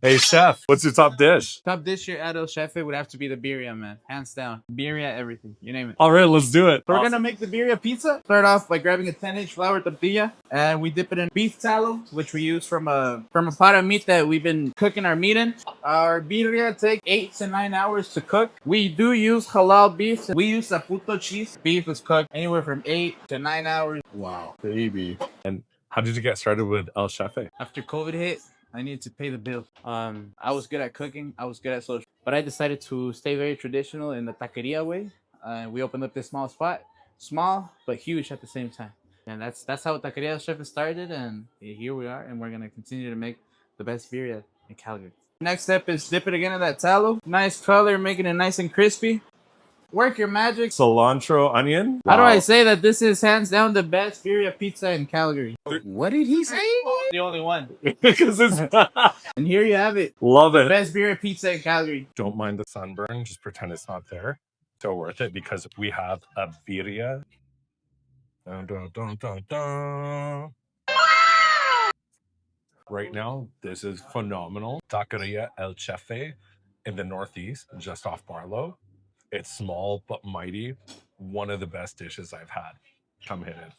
Hey, chef, what's your top dish? Top dish here at El Chefe would have to be the birria, man. Hands down. Birria, everything. You name it. All right, let's do it. So we're gonna make the birria pizza. Start off by grabbing a 10-inch flour tortilla, and we dip it in beef tallow, which we use from a pot of meat that we've been cooking our meat in. Our birria take 8 to 9 hours to cook. We do use halal beef. We use saputo cheese. Beef is cooked anywhere from 8 to 9 hours. Wow, baby. And how did you get started with El Chefe? After COVID hit, I needed to pay the bill. I was good at cooking. I was good at social, but I decided to stay very traditional in the taqueria way. We opened up this small spot, small but huge at the same time, and that's how Taqueria Chef started. And here we are, and we're gonna continue to make the best birria in Calgary. Next step is dip it again in that tallow. Nice color, making it nice and crispy. Work your magic. Cilantro, onion. How do I Wow. say that this is hands down the best birria pizza in Calgary? What did he say? The only one. Because it's And here you have it. love it. Best birria pizza in Calgary. Don't mind the sunburn. Just pretend it's not there. So worth it because we have a birria. Dun, dun, dun, dun, dun. Right now, this is phenomenal. Taqueria El Chefe in the Northeast, just off Barlow. It's small but mighty. One of the best dishes I've had. Come hit it.